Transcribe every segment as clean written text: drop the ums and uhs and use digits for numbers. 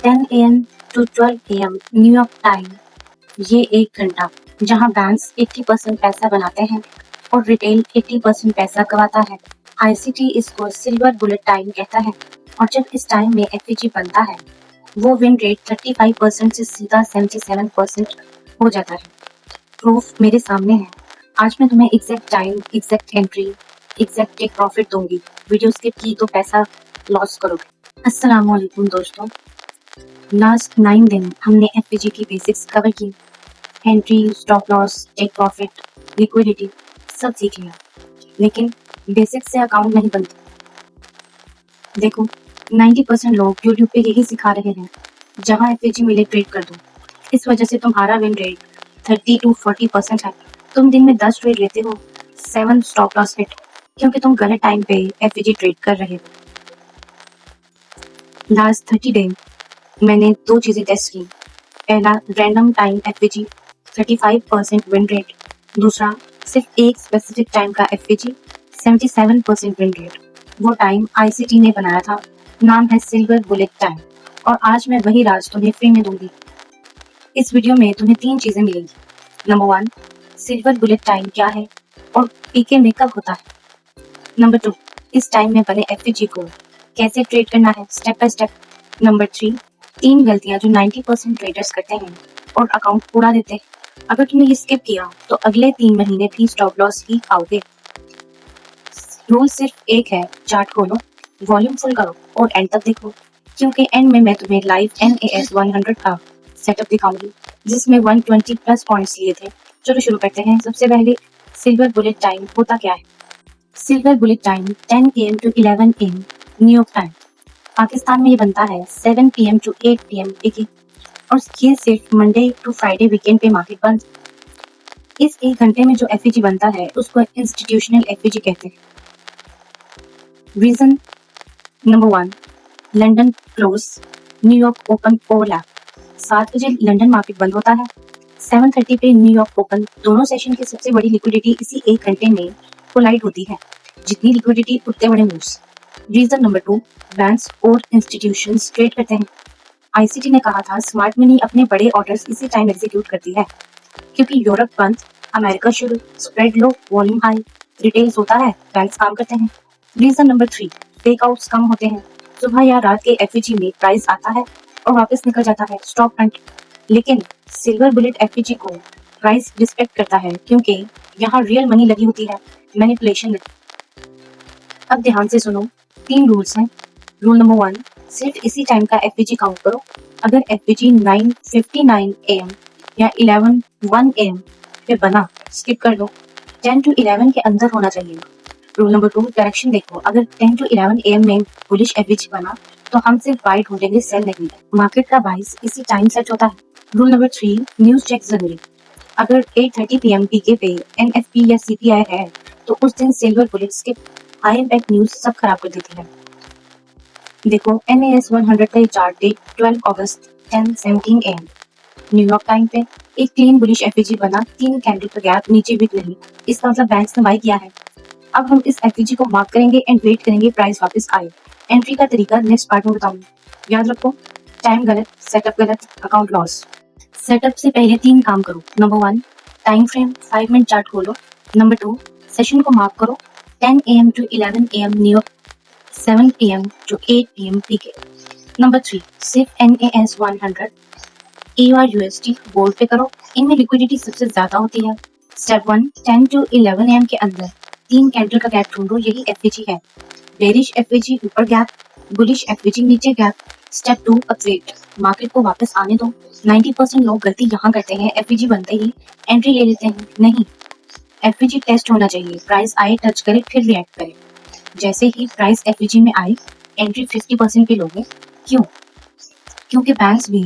10 AM to 12 AM New York time. ये 1 घंटा जहां बैंक्स 80% पैसा बनाते हैं और रिटेल 80% पैसा कमाता है। आईसीटी इसको सिल्वर बुलेट टाइम कहता है और जब इस टाइम में एफईजी बनता है वो विन रेट 35% से सीधा 77% हो जाता है। प्रूफ मेरे सामने है। आज मैं तुम्हें exact time, exact entry, exact take profit दूंगी। वीडियो स्किप की तो पैसा लॉस करोगे। अस्सलाम वालेकुम दोस्तों। लास्ट 9 दिन हमने एफईजी की बेसिक्स कवर की। Entry, stop loss, take profit, liquidity सब सीख लिया, लेकिन बेसिक्स से अकाउंट नहीं बनते। देखो 90% लोग यूट्यूब पे यही सिखा रहे हैं, जहां एफईजी मिले ट्रेड कर दो। इस वजह से तुम्हारा विन रेट 30 to 40% है। तुम दिन में 10 ट्रेड लेते हो, 7 स्टॉप लॉस हिट, क्योंकि तुम गलत टाइम पे एफईजी ट्रेड कर रहे हो। लास्ट 30 डे मैंने 2 चीजें टेस्ट की। पहला random time FEG 35% win rate, दूसरा सिर्फ एक स्पेसिफिक टाइम का एफईजी 77% विन रेट। वो टाइम आईसीटी ने बनाया था, नाम है सिल्वर बुलेट टाइम, और आज मैं वही राज तुम्हें फ्री में दूंगी। इस वीडियो में तुम्हें 3 चीजें मिलेंगी। नंबर 1, सिल्वर बुलेट टाइम क्या है और पीके में कब होता है। नंबर 2, इस टाइम में बने एफईजी को कैसे ट्रेड करना है स्टेप बाय स्टेप। नंबर 3, 3 गलतियां जो 90% ट्रेडर्स करते हैं और अकाउंट उड़ा देते हैं। अगर तुमने ये स्किप किया तो अगले 3 महीने भी स्टॉप लॉस ही खाओगे। रूल सिर्फ एक है, चार्ट खोलो, वॉल्यूम फुल करो और एंड तक देखो, क्योंकि एंड में मैं तुम्हें लाइव NAS 100 का सेटअप दिखाऊंगी, जिसमें 120 प्लस पॉइंट्स लिए थे। चलो शुरू करते हैं। सबसे पहले सिल्वर बुलेट टाइम होता क्या है। Silver bullet time 10 AM to 11 AM New York time. Pakistan में ये बनता है 7 PM to 8 PM पीके, और ये सिर्फ मंडे टू फ्राइडे वीकेंड पे मार्केट बंद। इस 1 घंटे में जो एफईजी बनता है उसको इंस्टीट्यूशनल एफईजी कहते हैं। Reason number 1, London close, New York open overlap. 7 बजे लंदन मार्केट बंद होता है, 7:30 पे न्यूयॉर्क ओपन। दोनों सेशन की सबसे बड़ी लिक्विडिटी इसी 1 घंटे में कोलाइड होती है। जितनी लिक्विडिटी उतने बड़े मूव्स। रीजन नंबर 2, बैंक्स और इंस्टीट्यूशंस ट्रेड करते हैं। आईसीटी ने कहा था स्मार्ट मनी अपने बड़े ऑर्डर्स इसी टाइम एग्जीक्यूट करती है, क्योंकि यूरोप बंद, अमेरिका शुरू, स्प्रेड लो, वॉल्यूम हाई, रिटेल्स होता है, बैंक्स काम करते हैं। रीजन नंबर 3, फेक आउट्स कम होते हैं। सुबह या रात के एफईजी में प्राइस आता है और वापस निकल जाता है, स्टॉप हंट। लेकिन सिल्वर बुलेट एफईजी को प्राइस रिस्पेक्ट करता है, क्योंकि यहाँ रियल मनी लगी होती है, मैनिपुलेशन में। अब ध्यान से सुनो, 3 रूल्स हैं। रूल नंबर 1, सिर्फ इसी टाइम का एफईजी काउंट करो। अगर एफईजी 9:59 AM या 11:01 AM पे बना, स्किप कर दो। 10 to 11 के अंदर होना चाहिए। रूल नंबर 2, डायरेक्शन देखो। अगर 10 to 11 AM में बुलिश एफईजी बना तो हम सिर्फ बाय ढूंढेंगे, सेल नहीं। मार्केट का बाइस इसी टाइम सेट होता है। रूल नंबर 3, न्यूज चेक जरूरी। अगर 8:30 PM पीके पे NFP या CPI है तो उस दिन silver bullet skip. High impact news सब खराब कर देती है। देखो NAS 100 का ये चार्ट डेट 12 अगस्त 10:17 AM न्यूयॉर्क टाइम पे एक क्लीन बुलिश एफईजी बना, 3 कैंडल का गैप, नीचे बिक नहीं। इसका मतलब बैंक्स ने बाय किया है। अब हम इस एफईजी को मार्क करेंगे एंड वेट करेंगे प्राइस वापस आए। एंट्री का तरीका नेक्स्ट पार्ट में बताऊंगी। याद रखो, टाइम गलत, सेटअप गलत, अकाउंट लॉस। सेटअप से पहले 3 काम करो। Number 1, time frame 5 minute chart खोलो। नंबर 2, सेशन को मार्क करो 10 AM to 11 AM New York, 7 PM to 8 PM PK. Number 3, सिर्फ NAS 100 EUR/USD गोल्ड पे करो, इनमें लिक्विडिटी सबसे ज्यादा होती है। स्टेप 1, 10 to 11 AM के अंदर 3 कैंडल का गैप ढूंढो, यही एफईजी है। बेरिश एफईजी ऊपर गैप, बुलिश एफईजी नीचे गैप। स्टेप 2, अपवेट, मार्केट को वापस आने दो। 90% लोग गलती यहाँ करते हैं, एफईजी बनते ही एंट्री ले लेते हैं। नहीं, एफईजी टेस्ट होना चाहिए, प्राइस आए, टच करे, फिर रिएक्ट करे। जैसे ही प्राइस एफईजी में आई, एंट्री 50% पे लोगे। क्यों? क्योंकि बैंक्स भी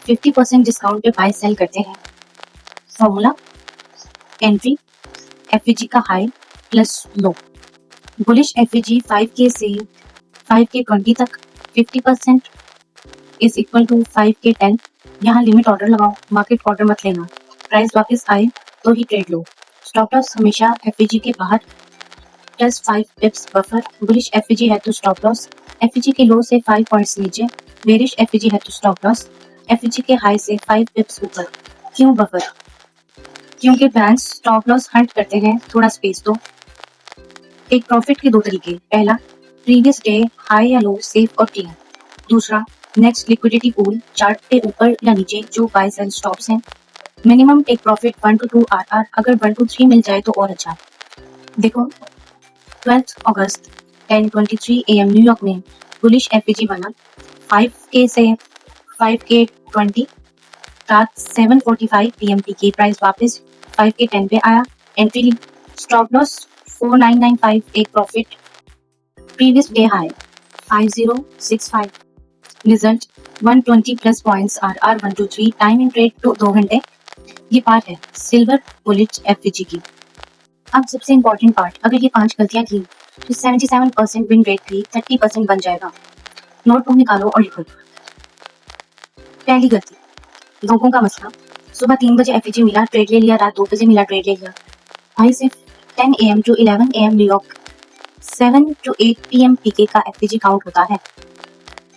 50% डिस्काउंट पे बाय सेल करते हैं। फॉर्मूला, एंट्री एफईजी का high plus low. Bullish FEG 5K से 5K20 तक 50% इज इक्वल टू 5K10। यहाँ लिमिट ऑर्डर लगाओ, मार्केट ऑर्डर मत लेना। प्राइस वापस आए तो ही ट्रेड लो। स्टॉप लॉस हमेशा एफईजी के बाहर, plus 5 pips buffer. Bullish FEG है तो स्टॉप लॉस एफईजी के लो से 5 पॉइंट्स नीचे, बेरिश एफवीजी है तो स्टॉप लॉस एफवीजी के हाई से 5 पिप्स ऊपर। क्यों बफर? क्योंकि बैंक स्टॉप लॉस हंट करते हैं, थोड़ा स्पेस दो। एक प्रॉफिट के दो तरीके, पहला प्रीवियस डे हाई या लो, सेफ और क्लियर। दूसरा नेक्स्ट लिक्विडिटी पूल, चार्ट के ऊपर या नीचे जो बाय सेल स्टॉप्स हैं। Minimum take profit 1 to 2 RR, अगर 1 to 3 मिल जाए तो और अच्छा। देखो 12 अगस्त 10:23 AM न्यूयॉर्क में बुलिश एफवीजी बना 5K से 5K20, रात 7:45 PM की प्राइस वापस 5K10 पे आया, एंट्री ली, स्टॉप लॉस 4995, एक profit, previous day high 5065, result 120 plus points RR 1 to 3, time in trade तो 2 घंटे। ये पार्ट है सिल्वर बुलेट एफवीजी की। अब सबसे इम्पोर्टेंट पार्ट, अगर ये 5 गलतियां की तो 77% विन रेट की 30% बन जाएगा। नोटबुक निकालो और लिखो। पहली गलती, लोगों का मसला, सुबह 3 बजे एफवीजी मिला, ट्रेड ले लिया, रात 2 बजे मिला, ट्रेड ले लिया। भाई सिर्फ 10 AM to 11 AM New York 7 to 8 PM PK का एफवीजी काउंट होता है।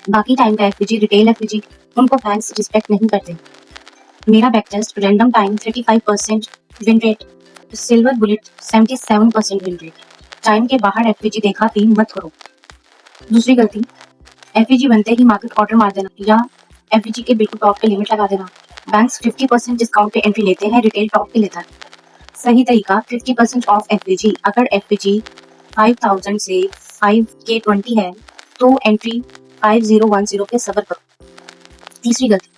बाकी टाइम का एफवीजी रिटेल एफवीजी, उनको बैंक्स रिस्पेक्ट नहीं करते। मेरा back test random time 35% win rate, silver bullet 77% win rate. Time के बाहर एफवीजी देखा भी मत करो। दूसरी गलती, एफवीजी बनते ही मार्केट ऑर्डर मार देना या एफवीजी के बिल्कुल टॉप पे लिमिट लगा देना। बैंक्स 50% डिस्काउंट पे एंट्री लेते हैं, रिटेल टॉप पे लेता है। सही तरीका 50% ऑफ एफवीजी, अगर एफवीजी 5000 से 5K20 है तो एंट्री 5010 पे सबर करो। तीसरी गलती,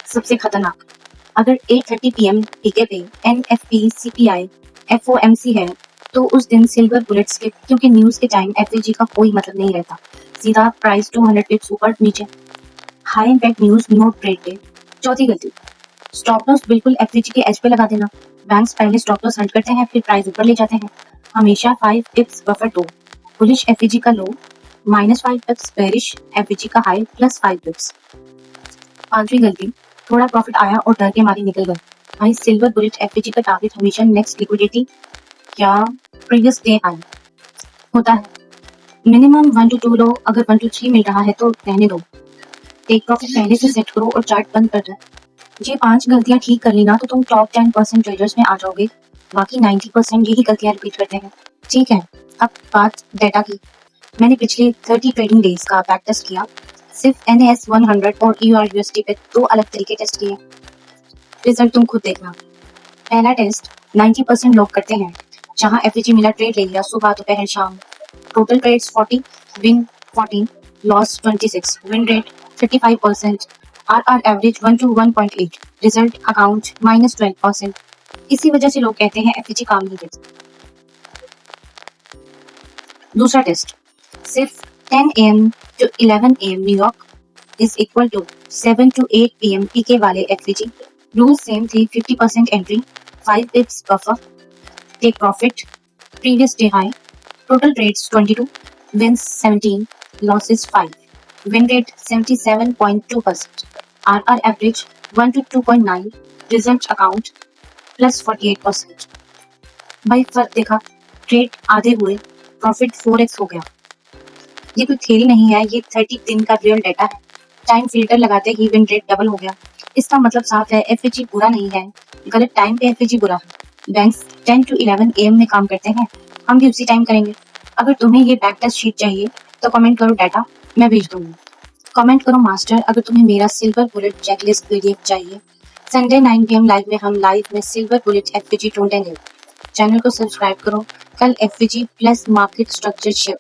सबसे खतरनाक, अगर 8:30 PM पीके पे NFP CPI FOMC है तो उस दिन सिल्वर बुलेट्स के, क्योंकि न्यूज़ के टाइम एफवीजी का कोई मतलब नहीं रहता, सीधा प्राइस 200 पिप्स ऊपर नीचे। High impact news no trade day. चौथी गलती, स्टॉप लॉस बिल्कुल एफवीजी के एज पे लगा देना। बैंक्स पहले स्टॉप लॉस हंट करते हैं, फिर प्राइस ऊपर ले जाते हैं। हमेशा 5 पिप्स बफर दो। बुलिश एफवीजी का लो -5 पिप्स, बेरिश एफवीजी का हाई +5 पिप्स। पांचवी गलती, थोड़ा प्रॉफिट आया और डर के मारे निकल गए। भाई सिल्वर बुलेट एफवीजी का टारगेट हमेशा नेक्स्ट लिक्विडिटी या प्रीवियस डे हाई होता है। मिनिमम 1 to 2 लो, अगर 1 to 3 मिल रहा है तो रहने दो। टेक प्रॉफिट पहले से सेट करो और चार्ट बंद कर दो। ये 5 गलतियां ठीक कर ली ना तो तुम टॉप 10% ट्रेडर्स में आ जाओगे। बाकी 90% यही गलतियां रिपीट करते हैं। ठीक है, अब बात डेटा की। मैंने पिछले 30 ट्रेडिंग डेज का बैक टेस्ट किया, सिर्फ NAS 100 और EURUSD पे 2 अलग तरीके टेस्ट किए। रिजल्ट तुम खुद देखना। पहला टेस्ट 90% लोग करते हैं, जहां एफवीजी मिला, ट्रेड ले लिया, सुबह दोपहर शाम। Total trades 40, win 14, loss 26, win rate 35%, RR average 1 to 1.8, result account -12%। इसी वजह से लोग कहते हैं एफवीजी काम नहीं देती। दूसरा टेस्ट, सिर्फ 10 AM to 11 AM New York is equal to 7 to 8 PM PK वाले एफवीजी। रूल सेम थी, 50% entry, 5 pips buffer, take profit, previous day high, total trades 22, wins 17, losses 5, win rate 77.2%, RR average 1 to 2.9, result account +48%। भाई फर्क देखा, trade आधे हुए, profit 4x हो गया। ये कोई थ्योरी नहीं है, ये 30 दिन का रियल डेटा है। टाइम फिल्टर लगाते ही विन रेट डबल हो गया। इसका मतलब साफ है, एफवीजी बुरा नहीं है, गलत टाइम पे एफवीजी बुरा है। बैंक्स 10 to 11 AM में काम करते हैं, हम भी उसी टाइम करेंगे। अगर तुम्हें ये बैक टेस्ट शीट चाहिए तो कमेंट करो डेटा, मैं भेज दूंगी। कमेंट करो मास्टर अगर तुम्हें मेरा सिल्वर बुलेट चेकलिस्ट पीडीएफ चाहिए। संडे 9 PM लाइव में हम लाइव में सिल्वर बुलेट एफवीजी ढूंढेंगे। चैनल को सब्सक्राइब करो। कल FVG plus market structure shift